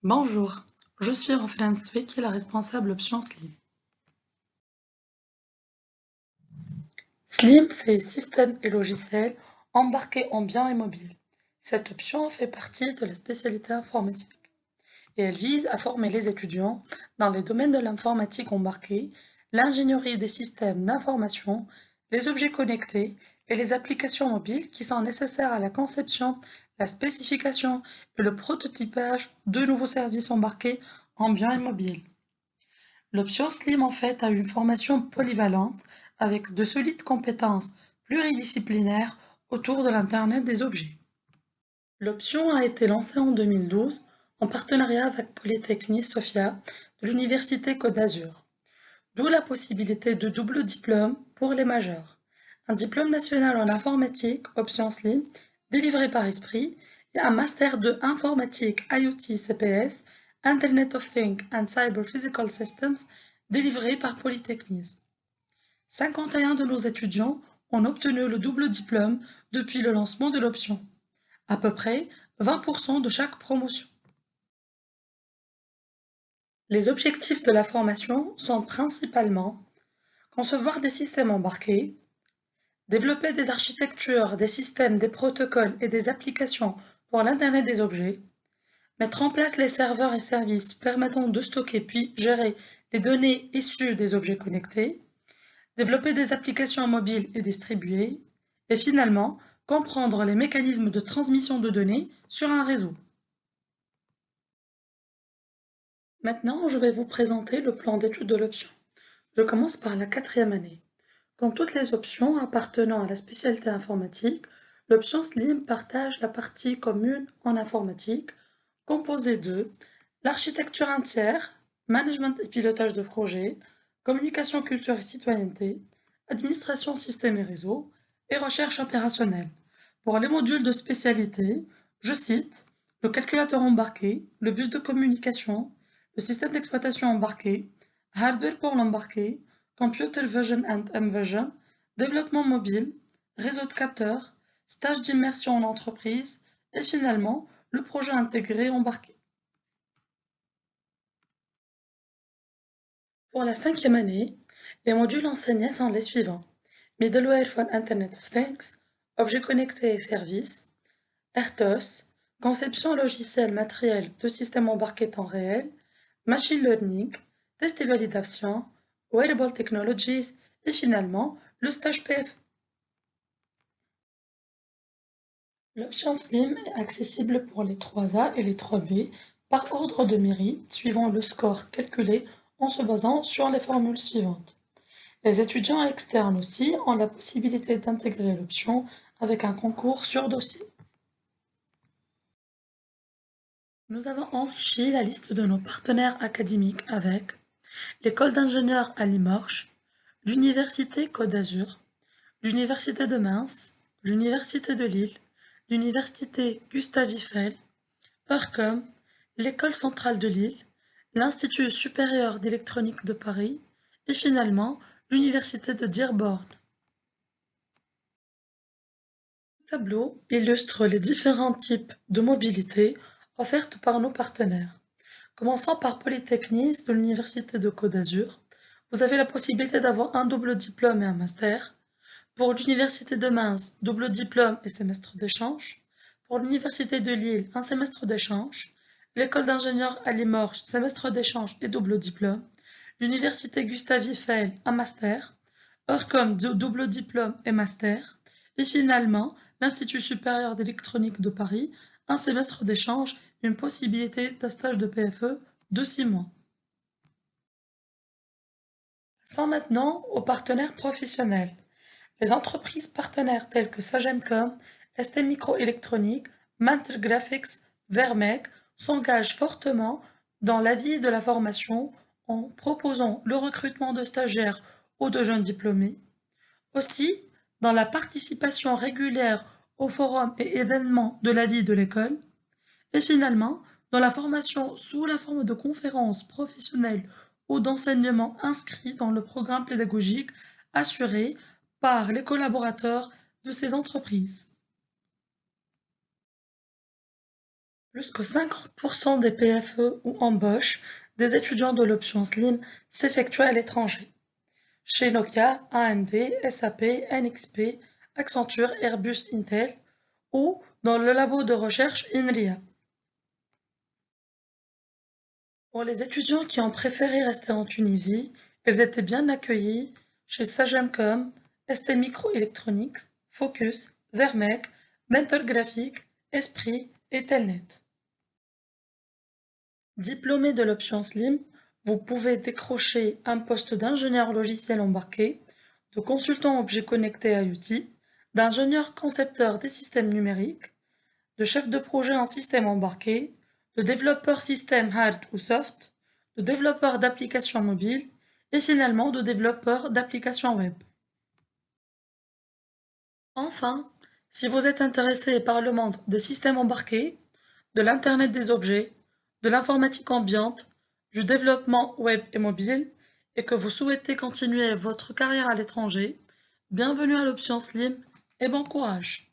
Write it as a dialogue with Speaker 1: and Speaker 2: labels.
Speaker 1: Bonjour, je suis Roflan Swe qui est la responsable option Slim. Slim, c'est système et logiciel embarqués en biens et mobiles. Cette option fait partie de la spécialité informatique et elle vise à former les étudiants dans les domaines de l'informatique embarquée, l'ingénierie des systèmes d'information, les objets connectés et les applications mobiles qui sont nécessaires à la conception, la spécification et le prototypage de nouveaux services embarqués en biens et mobiles. L'option Slim en fait a une formation polyvalente avec de solides compétences pluridisciplinaires autour de l'Internet des objets. L'option a été lancée en 2012 en partenariat avec Polytechnique Sofia de l'Université Côte d'Azur, d'où la possibilité de double diplôme pour les majeurs. Un diplôme national en informatique, option Slim, délivré par Esprit, et un master de informatique IoT CPS, Internet of Things and Cyber Physical Systems, délivré par Polytechnique. 51 de nos étudiants ont obtenu le double diplôme depuis le lancement de l'option, à peu près 20% de chaque promotion. Les objectifs de la formation sont principalement concevoir des systèmes embarqués, développer des architectures, des systèmes, des protocoles et des applications pour l'Internet des objets, mettre en place les serveurs et services permettant de stocker puis gérer les données issues des objets connectés, développer des applications mobiles et distribuées, et finalement, comprendre les mécanismes de transmission de données sur un réseau. Maintenant, je vais vous présenter le plan d'études de l'option. Je commence par la 4e année. Comme toutes les options appartenant à la spécialité informatique, l'option Slim partage la partie commune en informatique, composée de l'architecture entière, management et pilotage de projet, communication, culture et citoyenneté, administration système et réseau, et recherche opérationnelle. Pour les modules de spécialité, je cite le calculateur embarqué, le bus de communication, le système d'exploitation embarqué, hardware pour l'embarqué, computer vision and mVision, développement mobile, réseau de capteurs, stage d'immersion en entreprise et finalement le projet intégré embarqué. Pour la 5e année, les modules enseignés sont les suivants: Middleware for Internet of Things, Objets connectés et services, RTOS, conception logicielle matérielle de systèmes embarqués temps réel, Machine Learning, test et validation, Wearable Technologies et finalement le stage PF. L'option Slim est accessible pour les 3A et les 3B par ordre de mérite suivant le score calculé en se basant sur les formules suivantes. Les étudiants externes aussi ont la possibilité d'intégrer l'option avec un concours sur dossier. Nous avons enrichi la liste de nos partenaires académiques avec l'École d'ingénieurs à Limoges, l'Université Côte d'Azur, l'Université de Minsk, l'Université de Lille, l'Université Gustave Eiffel, Eurcom, l'École centrale de Lille, l'Institut supérieur d'électronique de Paris et finalement l'Université de Dearborn. Ce tableau illustre les différents types de mobilité offertes par nos partenaires. Commençant par Polytechnique de l'Université de Côte d'Azur, vous avez la possibilité d'avoir un double diplôme et un master. Pour l'Université de Minsk, double diplôme et semestre d'échange. Pour l'Université de Lille, un semestre d'échange. L'École d'ingénieurs à Limoges, semestre d'échange et double diplôme. L'Université Gustave Eiffel, un master. Eurcom, double diplôme et master. Et finalement, l'Institut supérieur d'électronique de Paris, un semestre d'échange et une possibilité d'un stage de PFE de 6 mois. Passons maintenant aux partenaires professionnels. Les entreprises partenaires telles que Sagemcom, ST Microélectronique, Mantle Graphics, Vermec s'engagent fortement dans la vie de la formation en proposant le recrutement de stagiaires ou de jeunes diplômés. Aussi, dans la participation régulière aux forums et événements de la vie de l'école. Et finalement, dans la formation sous la forme de conférences professionnelles ou d'enseignements inscrits dans le programme pédagogique assuré par les collaborateurs de ces entreprises. Plus que 50% des PFE ou embauches des étudiants de l'option SLIM s'effectuent à l'étranger. Chez Nokia, AMD, SAP, NXP, Accenture, Airbus, Intel ou dans le labo de recherche INRIA. Pour les étudiants qui ont préféré rester en Tunisie, ils étaient bien accueillis chez Sagemcom, ST Microelectronics, Focus, Vermec, Mentor Graphics, Esprit et Telnet. Diplômé de l'option SLIM, vous pouvez décrocher un poste d'ingénieur logiciel embarqué, de consultant objet connecté IoT, d'ingénieur concepteur des systèmes numériques, de chef de projet en système embarqué, de développeur système hard ou soft, de développeur d'applications mobiles et finalement de développeur d'applications web. Enfin, si vous êtes intéressé par le monde des systèmes embarqués, de l'Internet des objets, de l'informatique ambiante, du développement web et mobile, et que vous souhaitez continuer votre carrière à l'étranger, bienvenue à l'option SLIM et bon courage!